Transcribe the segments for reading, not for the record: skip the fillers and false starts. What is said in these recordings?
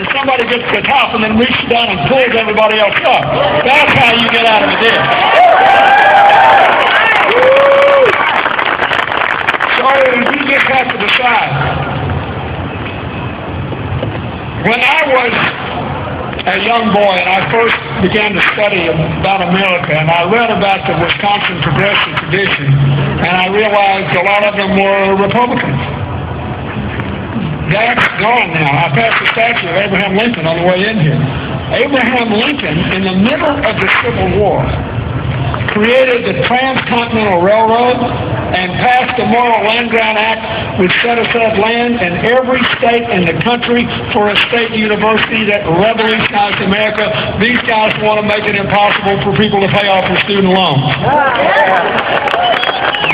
and somebody gets to the top and then reaches down and pulls everybody else up. That's how you get out of a ditch. So you just have to decide. When I was a young boy and I first began to study about America, and I read about the Wisconsin Progressive Tradition, and I realized a lot of them were Republicans. That's gone now. I passed the statue of Abraham Lincoln on the way in here. Abraham Lincoln, in the middle of the Civil War, created the Transcontinental Railroad and passed the Morrill Land Grant Act, which set aside land in every state in the country for a state university that revolutionized America. These guys want to make it impossible for people to pay off their student loans.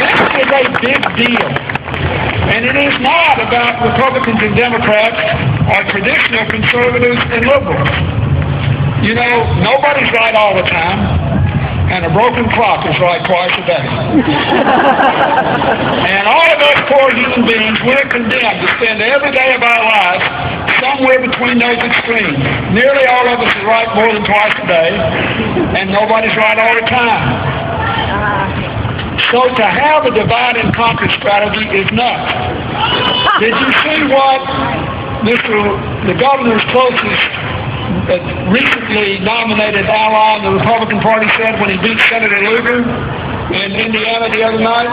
This is a big deal. And it is not about Republicans and Democrats or traditional conservatives and liberals. You know, nobody's right all the time, and a broken clock is right twice a day. And all of us poor human beings, we're condemned to spend every day of our lives somewhere between those extremes. Nearly all of us are right more than twice a day, and nobody's right all the time. So to have a divide and conquer strategy is nuts. Did you see what the governor's closest recently nominated ally in the Republican Party said when he beat Senator Lugar in Indiana the other night?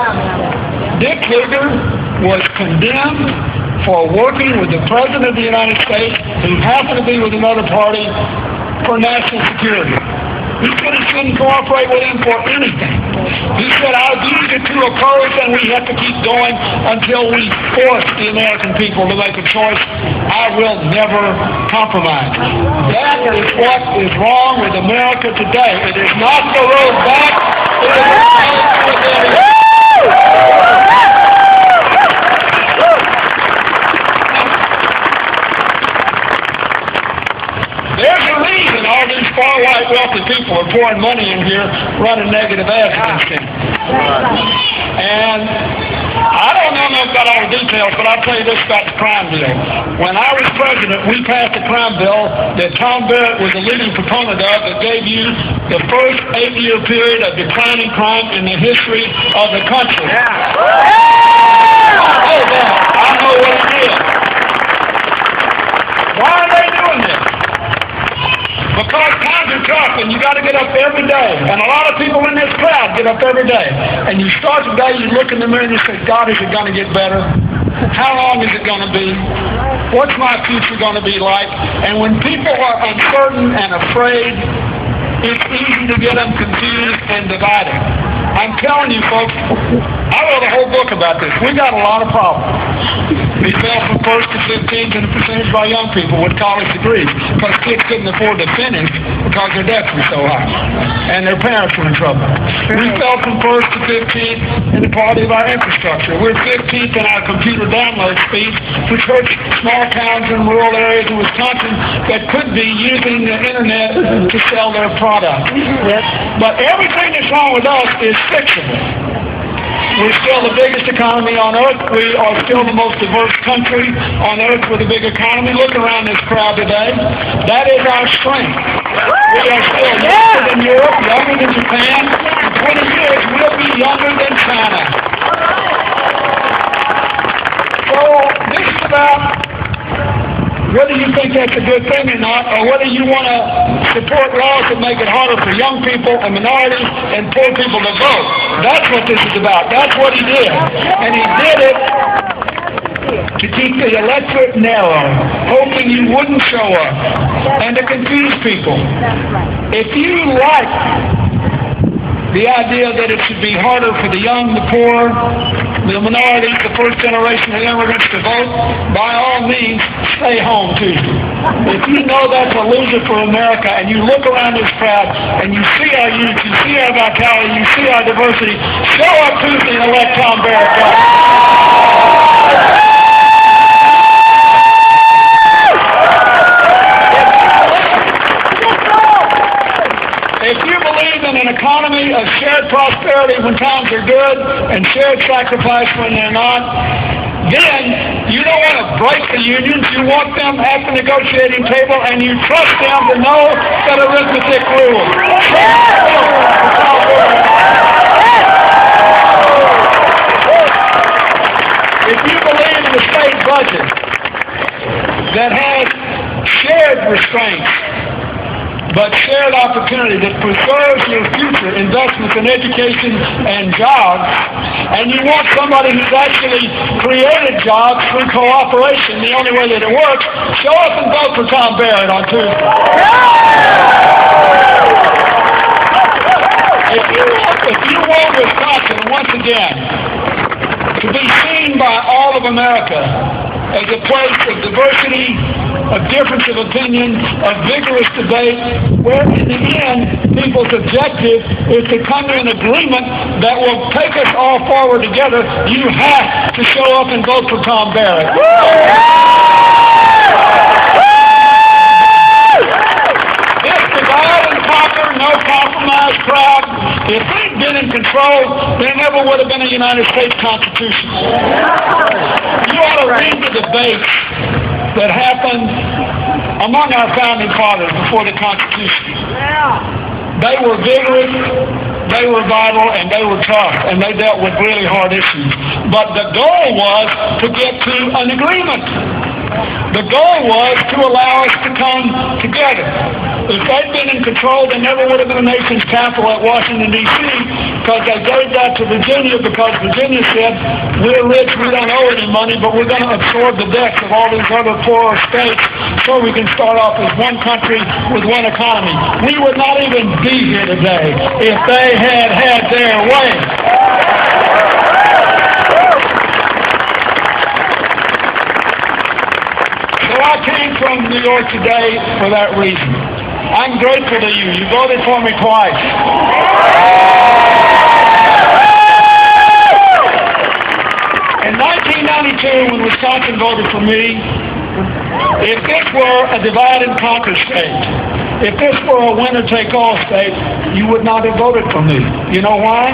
Dick Lugar was condemned for working with the President of the United States, who happened to be with another party, for national security. He said he shouldn't cooperate with him for anything. He said our views are too opposed and we have to keep going until we force the American people to make a choice. I will never compromise. That is what is wrong with America today. It is not the road back. It is the road forward. There's a reason all these far-right wealthy people are pouring money in here running negative ads against him. And I don't know enough about all the details, but I'll tell you this about the crime bill. When I was president, we passed a crime bill that Tom Barrett was the leading proponent of that gave you the first 8-year period of declining crime in the history of the country. I know that. I know what it is. Why are they doing this? Because times are tough and you got to get up every day. And a lot of people in this crowd get up every day. And you start the day, you look in the mirror and you say, God, is it going to get better? How long is it going to be? What's my future going to be like? And when people are uncertain and afraid, it's easy to get them confused and divided. I'm telling you folks, I wrote a whole book about this. We got a lot of problems. We fell from first to 15th in the percentage by young people with college degrees because kids couldn't afford to finish because their debts were so high and their parents were in trouble. We fell from first to 15th in the quality of our infrastructure. We're 15th in our computer download speeds, which hurts small towns in rural areas in Wisconsin that could be using the internet to sell their product. But everything that's wrong with us is fixable. We're still the biggest economy on earth. We are still the most diverse country on earth with a big economy. Look around this crowd today. That is our strength. We are still younger than Europe, younger than Japan. In 20 years, we'll be younger than China. So this is about whether you think that's a good thing or not, or whether you want to support laws that make it harder for young people and minorities and poor people to vote. That's what this is about. That's what he did. And he did it to keep the electorate narrow, hoping you wouldn't show up, and to confuse people. If you like the idea that it should be harder for the young, the poor, the minorities, the first generation of immigrants to vote, by all means, stay home Tuesday. If you know that's a loser for America, and you look around this crowd, and you see our youth, you see our vitality, you see our diversity, show up Tuesday and elect Tom Barrett governor. If you believe in an economy of shared prosperity when times are good and shared sacrifice when they're not, then You don't want to break the unions. You want them at the negotiating table, and you trust them to know that arithmetic rules. If you believe in a state budget that has shared restraints, but shared opportunity that preserves your future investments in education and jobs, and you want somebody who's actually created jobs through cooperation, the only way that it works, show up and vote for Tom Barrett on Tuesday. If you want Wisconsin, once again, to be seen by all of America as a place of diversity, of difference of opinion, of vigorous debate, where in the end, people's objective is to come to an agreement that will take us all forward together, you have to show up and vote for Tom Barrett. This divide and conquer, no compromise crowd, if they'd been in control, there never would have been a United States Constitution. You ought to read the debates that happened among our founding fathers before the Constitution. They were vigorous, they were vital, and they were tough, and they dealt with really hard issues. But the goal was to get to an agreement. The goal was to allow us to come together. If they'd been in control, there never would have been a nation's capital at Washington, D.C., because they gave that to Virginia because Virginia said, we're rich, we don't owe any money, but we're going to absorb the debts of all these other poorer states so we can start off as one country with one economy. We would not even be here today if they had had their way. So I came from New York today for that reason. I'm grateful to you. You voted for me twice. In 1992, when Wisconsin voted for me, if this were a divide and conquer state, if this were a winner-take-all state, you would not have voted for me. You know why?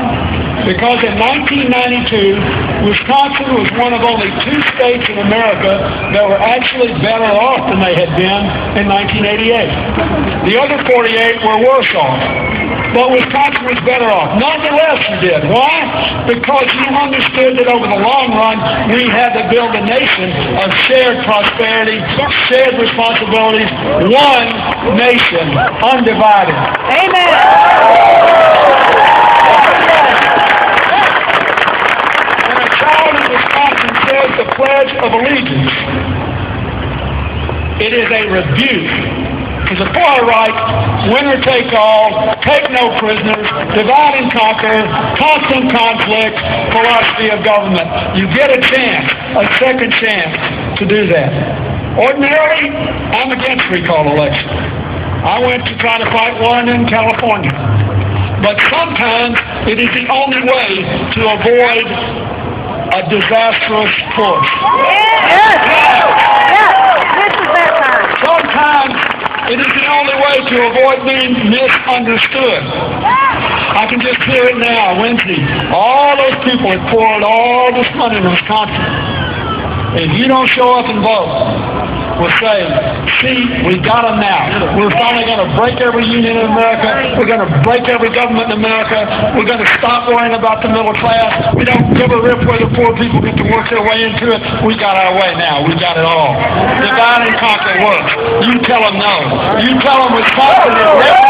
Because in 1992, Wisconsin was one of only 2 states in America that were actually better off than they had been in 1988. The other 48 were worse off. But Wisconsin was better off. Nonetheless, you did. Why? Because you understood that over the long run, we had to build a nation of shared prosperity, shared responsibilities, one nation, undivided. Amen. When a child in Wisconsin says the Pledge of Allegiance, it is a rebuke to the far right, winner take all, take no prisoners, divide and conquer, constant conflict, philosophy of government. You get a chance, a second chance to do that. Ordinarily, I'm against recall elections. I went to try to fight one in California. But sometimes it is the only way to avoid a disastrous course. Yes. This is that time. Sometimes it is the only way to avoid being misunderstood. I can just hear it now, Wednesday. All those people have poured all this money in Wisconsin. If you don't show up and vote, we'll say, see, we got them now. We're finally going to break every union in America. We're going to break every government in America. We're going to stop worrying about the middle class. We don't give a rip where the poor people get to work their way into it. We got our way now. We got it all. Divide and conquer works. You tell them no. You tell them Wisconsin is ready.